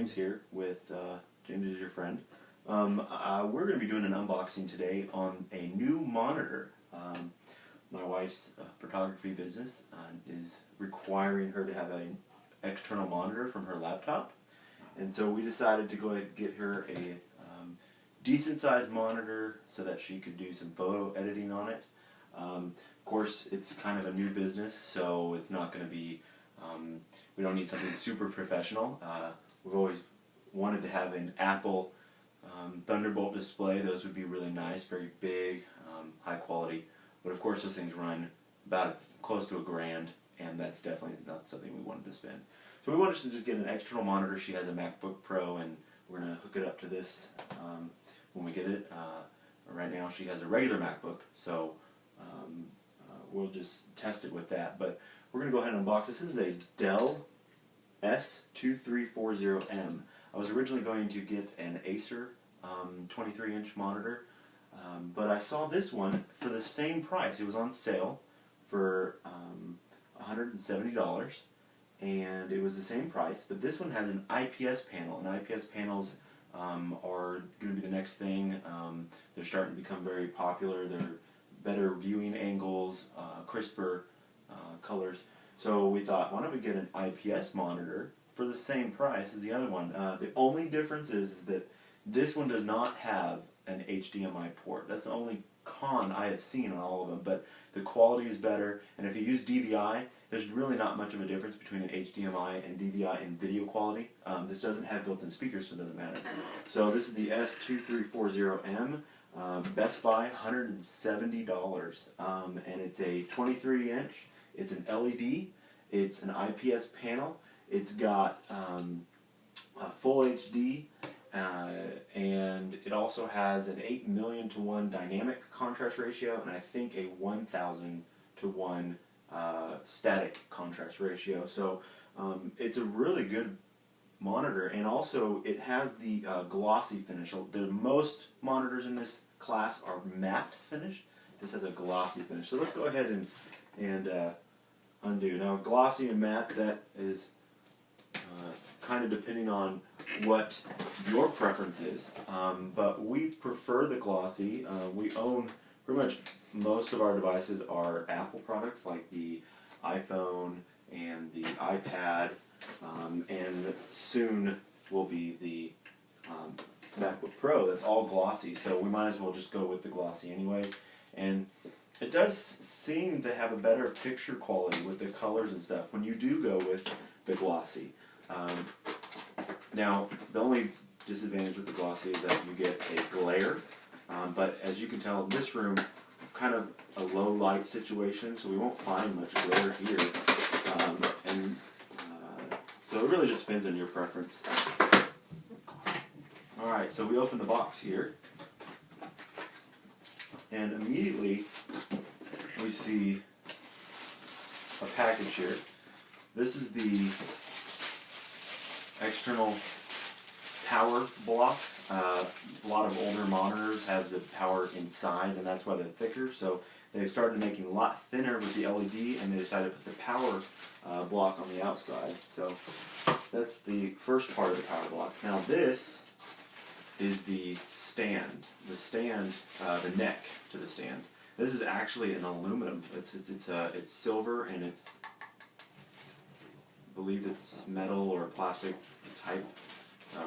James here with James is your friend. We're going to be doing an unboxing today on a new monitor. My wife's photography business is requiring her to have an external monitor from her laptop, and so we decided to go ahead and get her a decent sized monitor so that she could do some photo editing on it. Of course, it's kind of a new business, so it's not going to be, we don't need something super professional. We've always wanted to have an Apple Thunderbolt display. Those would be really nice, very big, high quality. But of course, those things run about close to $1,000, and that's definitely not something we wanted to spend. So we wanted to just get an external monitor. She has a MacBook Pro, and we're going to hook it up to this when we get it. Right now, she has a regular MacBook, so we'll just test it with that. But we're going to go ahead and unbox this. This is a Dell S2340M. I was originally going to get an Acer 23-inch monitor, but I saw this one for the same price. It was on sale for $170, and it was the same price, but this one has an IPS panel, and IPS panels are going to be the next thing. They're starting to become very popular. They're better viewing angles, crisper colors. So we thought, why don't we get an IPS monitor for the same price as the other one? The only difference is that this one does not have an HDMI port. That's the only con I have seen on all of them, but the quality is better, and if you use DVI, there's really not much of a difference between an HDMI and DVI in video quality. This doesn't have built-in speakers, so it doesn't matter. So this is the S2340M. Best Buy, $170, and it's a 23-inch. It's an LED. It's an IPS panel. It's got a full HD, and it also has an 8,000,000:1 dynamic contrast ratio, and I think a 1,000:1 static contrast ratio. So it's a really good monitor, and also it has the glossy finish. The most monitors in this class are matte finish. This has a glossy finish. So let's go ahead and undo. Now, glossy and matte, that is kind of depending on what your preference is, but we prefer the glossy. We own pretty much most of our devices are Apple products, like the iPhone and the iPad, and soon will be the MacBook Pro. That's all glossy, so we might as well just go with the glossy anyway. And it does seem to have a better picture quality with the colors and stuff when you do go with the glossy. Now, the only disadvantage with the glossy is that you get a glare, but as you can tell in this room, kind of a low light situation, so we won't find much glare here. So it really just depends on your preference. Alright, so we open the box here, and immediately we see a package here. This is the external power block. A lot of older monitors have the power inside, and that's why they're thicker. So they've started making a lot thinner with the LED, and they decided to put the power block on the outside. So that's the first part of the power block. Now this is the stand. The neck to the stand. This is actually an aluminum. It's silver, and I believe it's metal or plastic type.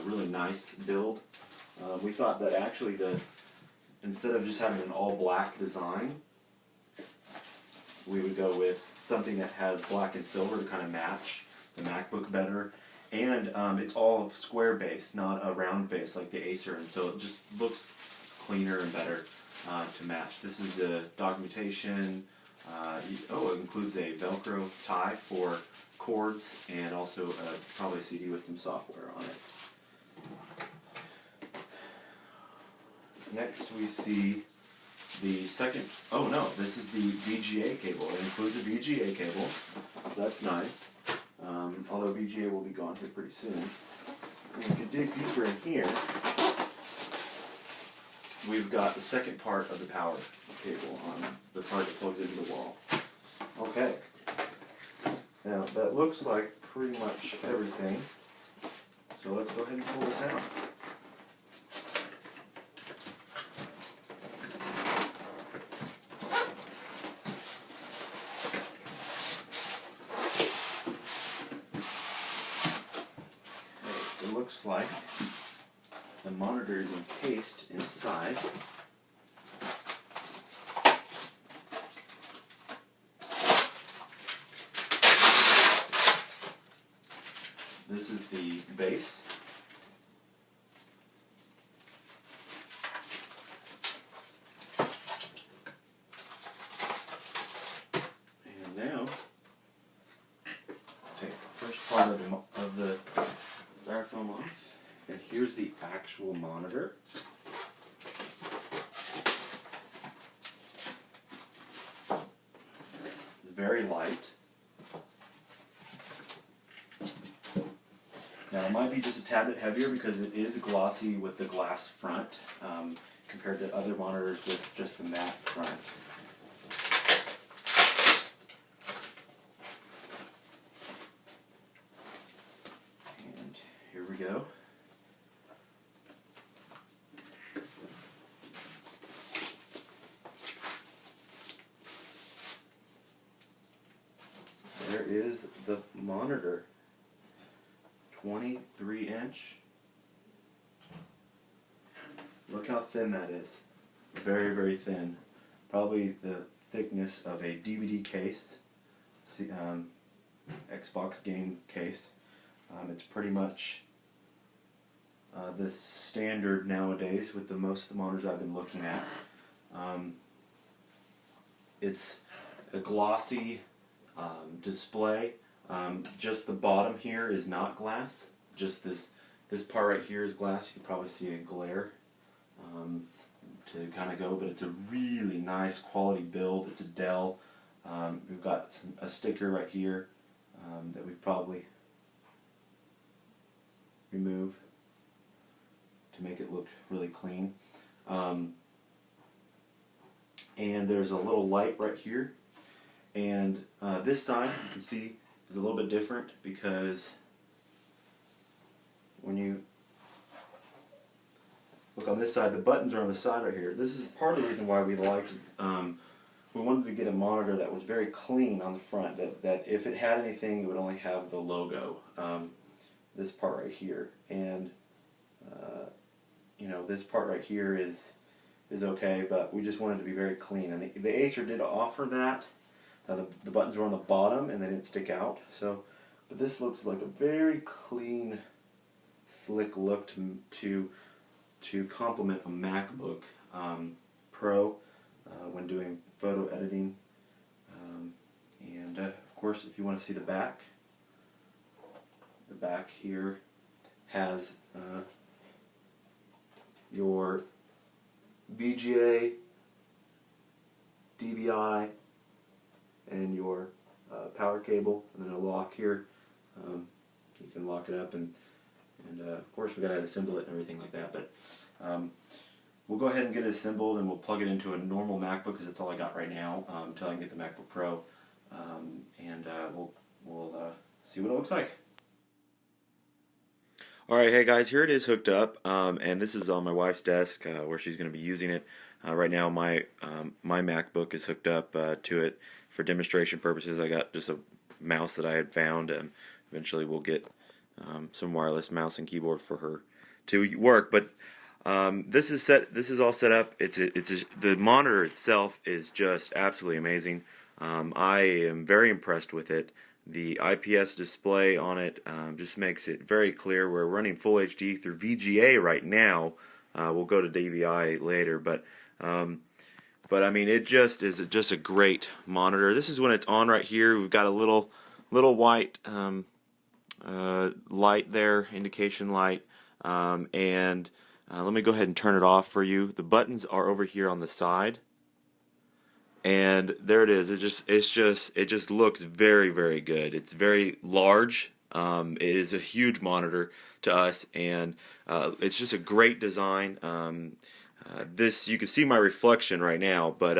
Really nice build. We thought that actually instead of just having an all black design, we would go with something that has black and silver to kind of match the MacBook better. And it's all square base, not a round base like the Acer, and so it just looks cleaner and better to match. This is the documentation. It includes a Velcro tie for cords, and also probably a CD with some software on it. Next we see the second, this is the Vga cable. It includes a Vga cable, so that's nice. Although Vga will be gone here pretty soon. And we can dig deeper in here. We've got the second part of the power cable on the part that plugs into the wall. Okay. Now that looks like pretty much everything. So let's let's go ahead and pull this out. It looks like the monitor is encased inside. This is the base. And now, take the first part of the styrofoam off, and here's the actual monitor. It's very light. Now it might be just a tad bit heavier because it is glossy with the glass front compared to other monitors with just the matte front. And here we go. There is the monitor. 23-inch. Look how thin that is. Very, very thin. Probably the thickness of a DVD case, Xbox game case. It's pretty much the standard nowadays with most of the monitors I've been looking at. It's a glossy display. Just the bottom here is not glass. Just this part right here is glass. You can probably see a glare to kind of go, but it's a really nice quality build. It's a Dell. We've got a sticker right here that we probably remove to make it look really clean. And there's a little light right here. And this side, you can see, is a little bit different because when you look on this side, the buttons are on the side right here. This is part of the reason why we liked we wanted to get a monitor that was very clean on the front, that if it had anything, it would only have the logo, this part right here. And you know, this part right here is okay, but we just wanted to be very clean. And the Acer did offer that. The buttons were on the bottom and they didn't stick out. So, but this looks like a very clean, slick look to complement a MacBook Pro when doing photo editing. And of course, if you want to see the back here has your VGA, DVI, and your power cable, and then a lock here. You can lock it up, and of course we got to assemble it and everything like that. But we'll go ahead and get it assembled, and we'll plug it into a normal MacBook because that's all I got right now until I can get the MacBook Pro, and we'll see what it looks like. Alright, hey guys, here it is hooked up, and this is on my wife's desk where she's going to be using it. Right now my MacBook is hooked up to it for demonstration purposes. I got just a mouse that I had found, and eventually we'll get some wireless mouse and keyboard for her to work. But this is set. This is all set up. The monitor itself is just absolutely amazing. I am very impressed with it. The IPS display on it just makes it very clear. We're running full HD through VGA right now. We'll go to DVI later, but I mean, it just is just a great monitor. This is when it's on right here. We've got a little white light there, indication light, and let me go ahead and turn it off for you. The buttons are over here on the side, and there it is. It just looks very, very good. It's very large. It is a huge monitor to us, and it's just a great design. This, you can see my reflection right now, but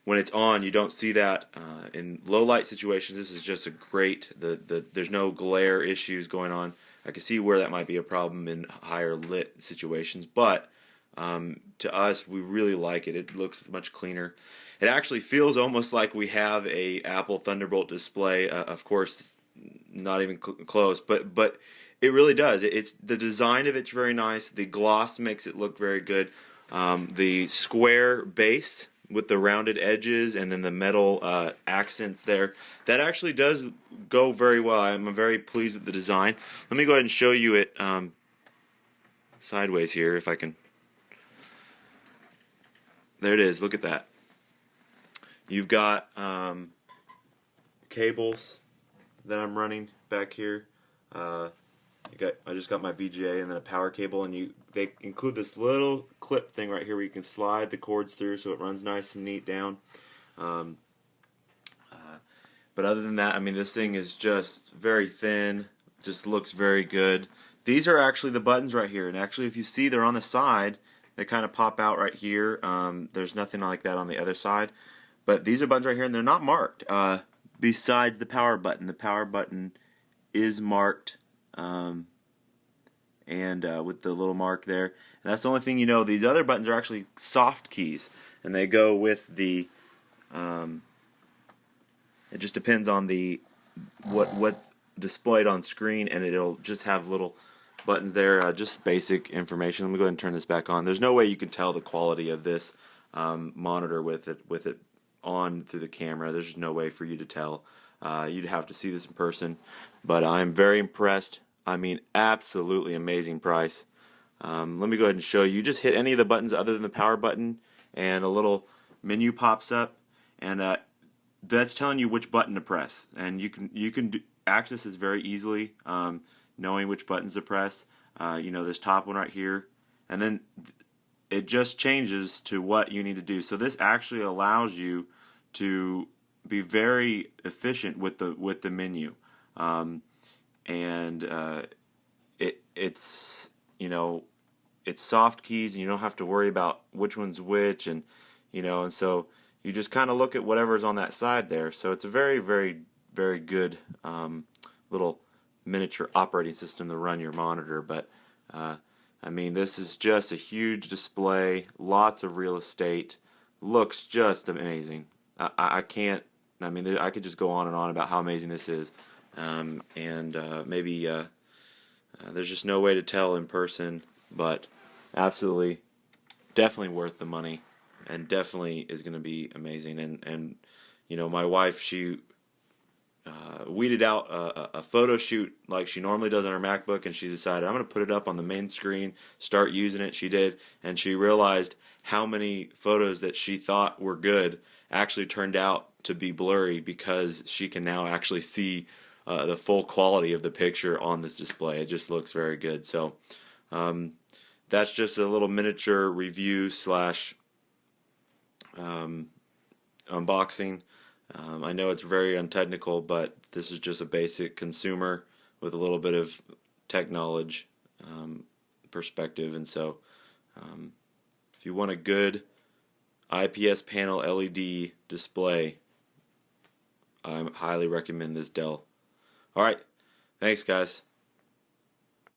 when it's on, you don't see that. In low light situations, this is just a great. There's no glare issues going on. I can see where that might be a problem in higher lit situations, but to us, we really like it. It looks much cleaner. It actually feels almost like we have a Apple Thunderbolt display. Of course, not even close, but it really does. It's the design of it's very nice. The gloss makes it look very good. The square base with the rounded edges and then the metal accents there, that actually does go very well. I'm very pleased with the design. Let me go ahead and show you it sideways here if I can. There it is. Look at that. You've got cables that I'm running back here. I just got my Vga and then a power cable, and they include this little clip thing right here where you can slide the cords through so it runs nice and neat down. But other than that, I mean, this thing is just very thin, just looks very good. These are actually the buttons right here, and actually if you see, they're on the side. They kind of pop out right here. There's nothing like that on the other side. But these are buttons right here, and they're not marked. Besides the power button is marked, and with the little mark there. And that's the only thing you know. These other buttons are actually soft keys, and they go with the. It just depends on the what's displayed on screen, and it'll just have little buttons there, just basic information. Let me go ahead and turn this back on. There's no way you can tell the quality of this monitor with it on through the camera. There's just no way for you to tell. You'd have to see this in person, but I'm very impressed. I mean, absolutely amazing price. Let me go ahead and show you. You just hit any of the buttons other than the power button, and a little menu pops up, and that's telling you which button to press. And you can access this very easily. Knowing which buttons to press, this top one right here, and then it just changes to what you need to do. So this actually allows you to be very efficient with the menu, it's soft keys, and you don't have to worry about which one's which, and so you just kind of look at whatever's on that side there. So it's a very, very, very good little miniature operating system to run your monitor. But I mean, this is just a huge display, lots of real estate, looks just amazing. I can't, I mean, I could just go on and on about how amazing this is, maybe there's just no way to tell in person, but absolutely, definitely worth the money, and definitely is going to be amazing. And my wife, she weeded out a photo shoot like she normally does on her MacBook, and she decided, I'm going to put it up on the main screen, start using it. She did, and she realized how many photos that she thought were good actually turned out to be blurry, because she can now actually see the full quality of the picture on this display. It just looks very good. So that's just a little miniature review slash unboxing. I know it's very untechnical, but this is just a basic consumer with a little bit of tech knowledge perspective. And so if you want a good IPS panel LED display, I highly recommend this Dell. Alright, thanks guys.